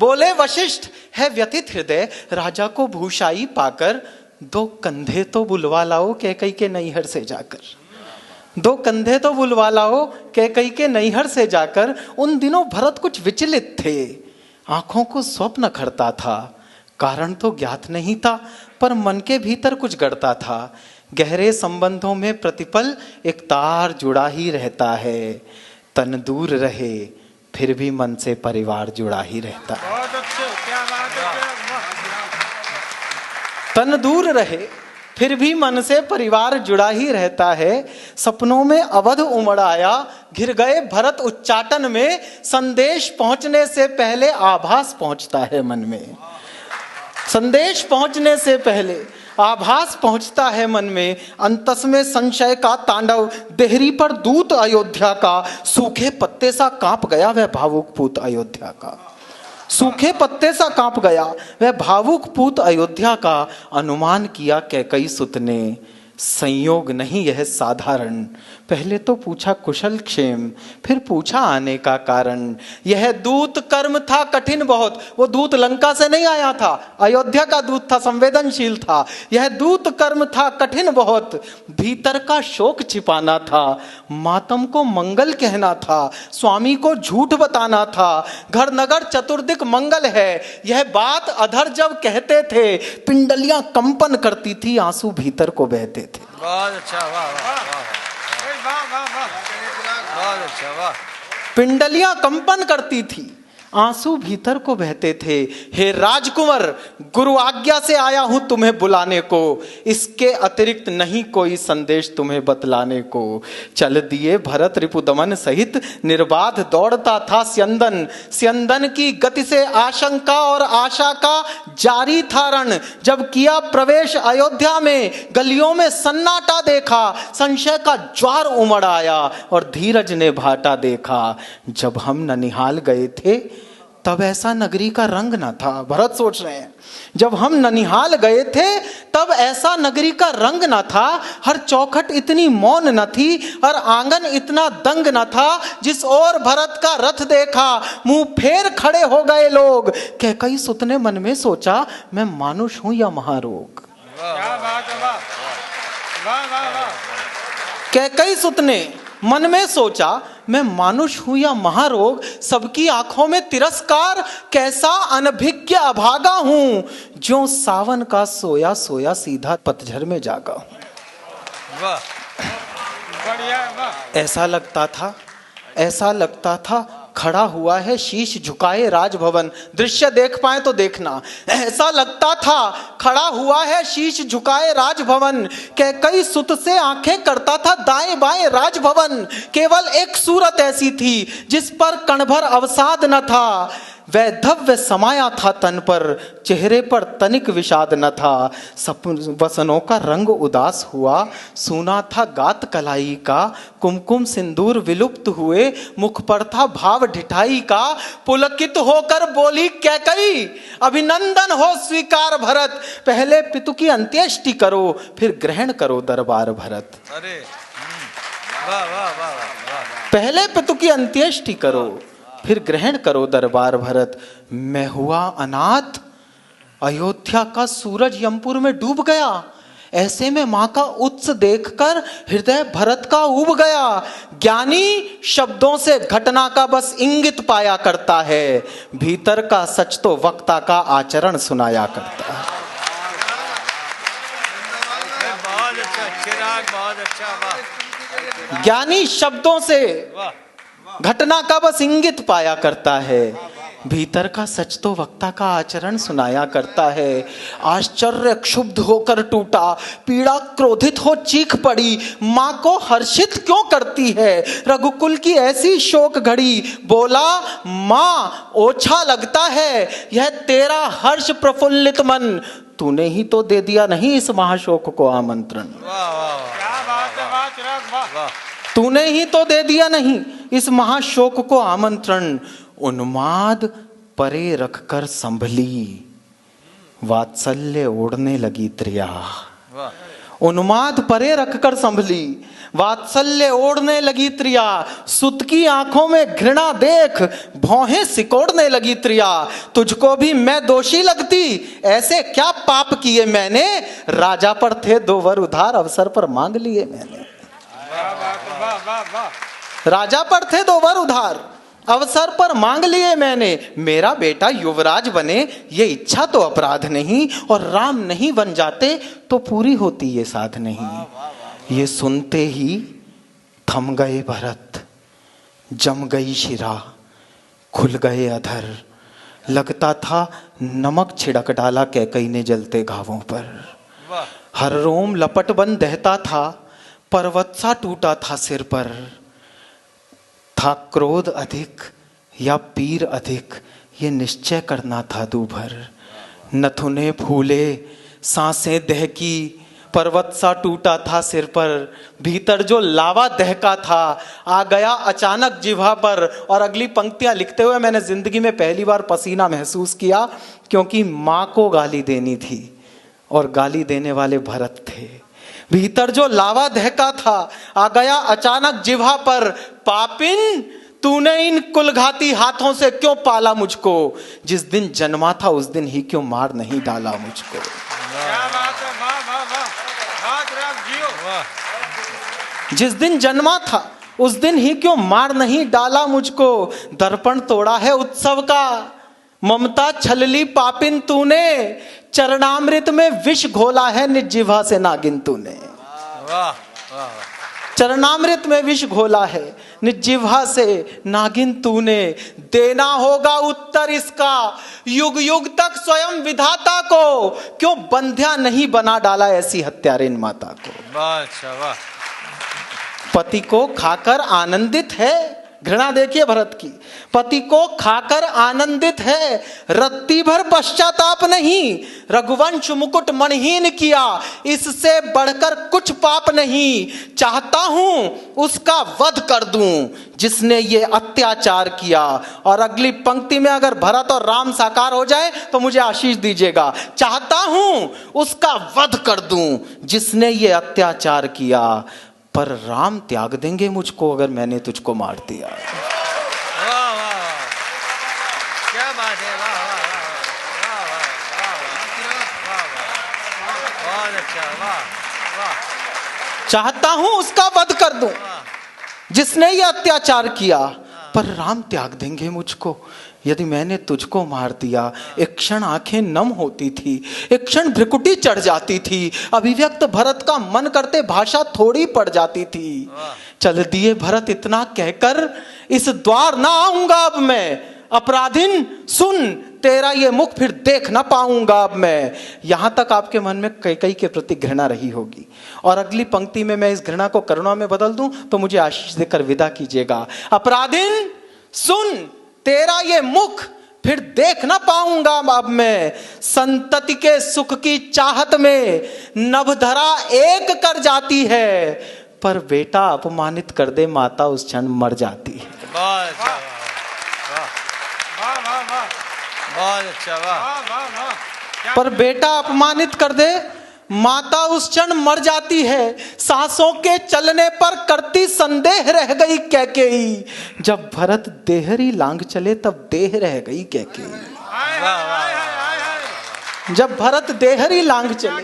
बोले वशिष्ठ है व्यथित हृदय, राजा को भूषाई पाकर, दो कंधे तो बुलवा लाओ कैकई के नैहर से जाकर। दो कंधे तो बुलवा लाओ कैकई के नैहर से जाकर। उन दिनों भरत कुछ विचलित थे, आंखों को स्वप्न खड़ता था। कारण तो ज्ञात नहीं था, पर मन के भीतर कुछ गड़ता था। गहरे संबंधों में प्रतिपल एक तार जुड़ा ही रहता है। तन दूर रहे फिर भी मन से परिवार जुड़ा ही रहता है। बहुत अच्छे, क्या बात है। तन दूर रहे फिर भी मन से परिवार जुड़ा ही रहता है। सपनों में अवध उमड़ आया, घिर गए भरत उच्चाटन में। संदेश पहुंचने से पहले आभास पहुंचता है मन में। संदेश पहुंचने से पहले आभास पहुंचता है मन में। अंतस में संशय का तांडव, देहरी पर दूत अयोध्या का। सूखे पत्ते सा कांप गया वह भावुक पूत अयोध्या का। सूखे पत्ते सा कांप गया वह भावुक पूत अयोध्या का। अनुमान किया कैकई सुत ने, संयोग नहीं यह साधारण। पहले तो पूछा कुशल क्षेम, फिर पूछा आने का कारण। यह दूत कर्म था कठिन बहुत। वो दूत लंका से नहीं आया था, अयोध्या का दूत था, संवेदनशील था। यह दूत कर्म था कठिन बहुत। भीतर का शोक छिपाना था, मातम को मंगल कहना था, स्वामी को झूठ बताना था। घर नगर चतुर्दिक मंगल है, यह बात अधर जब कहते थे। पिंडलियां कंपन करती थी, आंसू भीतर को बहते थे। बहुत अच्छा, वाह वाह वाह बहुत अच्छा, वाह। पिंडलियां कंपन करती थी, आंसू भीतर को बहते थे। हे राजकुंवर, गुरु आज्ञा से आया हूं तुम्हें बुलाने को। इसके अतिरिक्त नहीं कोई संदेश तुम्हें बतलाने को। चल दिए भरत रिपुदमन सहित, निर्बाध दौड़ता था स्यंदन। स्यंदन की गति से आशंका और आशा का जारी था रण। जब किया प्रवेश अयोध्या में, गलियों में सन्नाटा देखा। संशय का ज्वार उमड़ आया और धीरज ने भाटा देखा। जब हम ननिहाल गए थे तब ऐसा नगरी का रंग न था। भरत सोच रहे हैं, जब हम ननिहाल गए थे तब ऐसा नगरी का रंग न था। हर चौखट इतनी मौन न थी और आंगन इतना दंग न था। जिस ओर भरत का रथ देखा, मुंह फेर खड़े हो गए लोग। कैकई सुत ने मन में सोचा, मैं मानुष हूं या महारोग। क्या बात है, वाह वाह वाह वाह। कैकई सुत ने मन में सोचा, मैं मानुष हूं या महारोग। सबकी आंखों में तिरस्कार, कैसा अनभिज्ञ अभागा हूं। जो सावन का सोया सोया सीधा पतझड़ में जागा हूं। वाह बढ़िया, वाह। ऐसा लगता था खड़ा हुआ है शीश झुकाए राजभवन। दृश्य देख पाए तो देखना। ऐसा लगता था खड़ा हुआ है शीश झुकाए राजभवन। कैकई सुत से आंखें करता था दाएं बाएं राजभवन। केवल एक सूरत ऐसी थी जिस पर कणभर अवसाद न था। वैधव्य समाया था तन पर, चेहरे पर तनिक विषाद न था। वसनों का रंग उदास हुआ, सुना था गात कलाई का। कुमकुम सिंदूर विलुप्त हुए, मुख पर था भाव ढिठाई का। पुलकित होकर बोली कैकई, अभिनंदन हो स्वीकार भरत। पहले पितु की अंत्येष्टि करो, फिर ग्रहण करो दरबार भरत। अरे वाह वाह वाह वाह। पहले पितु की अंत्येष्टि करो, फिर ग्रहण करो दरबार भरत। मैं हुआ अनाथ, अयोध्या का सूरज यमपुर में डूब गया। ऐसे में मां का उत्स देखकर हृदय भरत का उब गया। ज्ञानी शब्दों से घटना का बस इंगित पाया करता है, भीतर का सच तो वक्ता का आचरण सुनाया करता है। बहुत अच्छा चिराग, बहुत अच्छा, वाह। ज्ञानी शब्दों से वाह घटना का बस इंगित पाया करता है, भीतर का सच तो वक्ता का आचरण सुनाया करता है। आश्चर्य क्षुब्ध होकर टूटा, पीड़ा क्रोधित हो चीख पड़ी। माँ को हर्षित क्यों करती है रघुकुल की ऐसी शोक घड़ी। बोला, माँ ओछा लगता है यह तेरा हर्ष प्रफुल्लित मन। तूने ही तो दे दिया नहीं इस महाशोक को आमंत्रण। वाह वाह, क्या बात है, वाह चिराग, वाह। तूने ही तो दे दिया नहीं इस महाशोक को आमंत्रण। उन्माद परे रखकर संभली, वात्सल्य ओढ़ने लगी त्रिया। उन्माद परे रखकर संभली, वात्सल्य ओढ़ने लगी त्रिया, सुत की आंखों में घृणा देख भौहें सिकोड़ने लगी त्रिया। तुझको भी मैं दोषी लगती, ऐसे क्या पाप किए मैंने, राजा पर थे 2 वर उधार, अवसर पर मांग लिए मैंने। राजा पर थे 2 वर उधार, अवसर पर मांग लिए मैंने। मेरा बेटा युवराज बने ये इच्छा तो अपराध नहीं, और राम नहीं बन जाते तो पूरी होती ये साध नहीं। ये सुनते ही थम गए भरत, जम गई शिरा, खुल गए अधर। लगता था नमक छिड़क डाला कैकई ने जलते घावों पर। हर रोम लपट बन दहता था, पर्वत सा टूटा था सिर पर। था क्रोध अधिक या पीर अधिक, ये निश्चय करना था दूभर। नथुने फूले, सांसें दहकी, पर्वत सा टूटा था सिर पर। भीतर जो लावा दहका था आ गया अचानक जिह्वा पर। और अगली पंक्तियां लिखते हुए मैंने जिंदगी में पहली बार पसीना महसूस किया, क्योंकि माँ को गाली देनी थी और गाली देने वाले भरत थे। भीतर जो लावा दहका था आ गया अचानक जिह्वा पर। पापिन, तूने इन कुलघाती हाथों से क्यों पाला मुझको, जिस दिन जन्मा था उस दिन ही क्यों मार नहीं डाला मुझको। क्या बात है, वाह वाह वाह, हाथ राम जियो, वाह। जिस दिन जन्मा था उस दिन ही क्यों मार नहीं डाला मुझको। दर्पण तोड़ा है उत्सव का, ममता छलली पापिन तूने। चरणामृत में विष घोला है निर्जिह्वा से नागिन तूने। वाह वाह, चरणामृत में विष घोला है निर्जिह्वा से नागिन तूने। देना होगा उत्तर इसका युग युग तक स्वयं विधाता को, क्यों बंध्या नहीं बना डाला ऐसी हत्यारिन माता को। वाह अच्छा वाह। पति को खाकर आनंदित है, घृणा देखिए भरत की, पति को खाकर आनंदित है, रत्ती भर पश्चाताप नहीं। रघुवंश मुकुट मणिहीन किया, इससे बढ़कर कुछ पाप नहीं। चाहता हूं उसका वध कर दूं जिसने ये अत्याचार किया। और अगली पंक्ति में अगर भरत और राम साकार हो जाए तो मुझे आशीष दीजिएगा। चाहता हूं उसका वध कर दूं जिसने ये अत्याचार किया, पर राम त्याग देंगे मुझको अगर मैंने तुझको मार दिया। वाह वाह वाह, क्या बात है, वाह वाह वाह वाह वाह वाह, बहुत अच्छा, वाह वाह। चाहता हूं उसका वध कर दूं जिसने ये अत्याचार किया, पर राम त्याग देंगे मुझको यदि मैंने तुझको मार दिया। एक क्षण आंखें नम होती थी, एक क्षण भ्रिकुटी चढ़ जाती थी, अभिव्यक्त भरत का मन करते भाषा थोड़ी पड़ जाती थी। चल दिए भरत इतना कहकर, इस द्वार ना आऊंगा अब मैं। अपराधिन सुन, तेरा ये मुख फिर देख ना पाऊंगा अब मैं। यहां तक आपके मन में कैकेयी के प्रति घृणा रही होगी, और अगली पंक्ति में मैं इस घृणा को करुणा में बदल दूं तो मुझे आशीष देकर विदा कीजिएगा। अपराधिन सुन, तेरा ये मुख फिर देख ना पाऊंगा अब मैं। संतति के सुख की चाहत में नभधरा एक कर जाती है, पर बेटा अपमानित कर दे माता उस क्षण मर जाती है। बहुत अच्छा, वाह वाह वाह, बहुत अच्छा, वाह। पर बेटा अपमानित कर दे माता उस क्षण मर जाती है। सांसों के चलने पर करती संदेह रह गई कैकेयी, जब भरत देहरी लांग चले तब देह रह गई कैकेयी। जब भरत देहरी लांग चले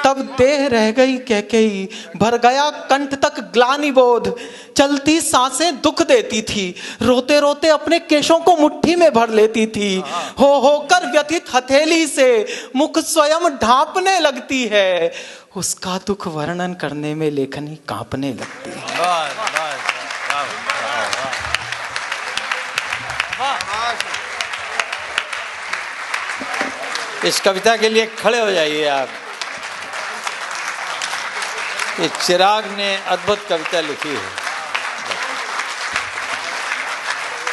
तब देह रह गई कैकेयी। भर गया कंठ तक ग्लानि बोध, चलती सांसें दुख देती थी। रोते रोते अपने केशों को मुट्ठी में भर लेती थी। होकर व्यथित हथेली से मुख स्वयं ढांपने लगती है। उसका दुख वर्णन करने में लेखनी कांपने लगती है। इस कविता के लिए खड़े हो जाइए आप। ये चिराग ने अद्भुत कविता लिखी है।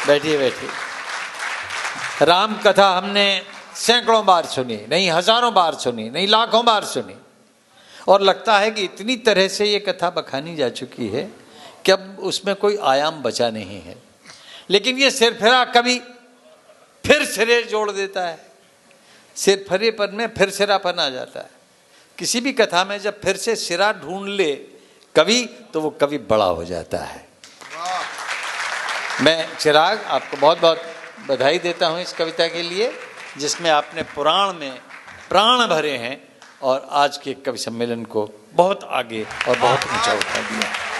बैठिए बैठिए। राम कथा हमने सैकड़ों बार सुनी, नहीं हजारों बार सुनी, नहीं लाखों बार सुनी, और लगता है कि इतनी तरह से ये कथा बखानी जा चुकी है कि अब उसमें कोई आयाम बचा नहीं है। लेकिन ये सिरफिरा कभी फिर सिरे जोड़ देता है, सिरफिरेपन में फिर सिरापन आ जाता है। किसी भी कथा में जब फिर से सिरा ढूंढ ले कवि, तो वो कवि बड़ा हो जाता है। मैं चिराग आपको बहुत बहुत बधाई देता हूँ इस कविता के लिए, जिसमें आपने पुराण में प्राण भरे हैं और आज के कवि सम्मेलन को बहुत आगे और बहुत ऊंचा उठा दिया।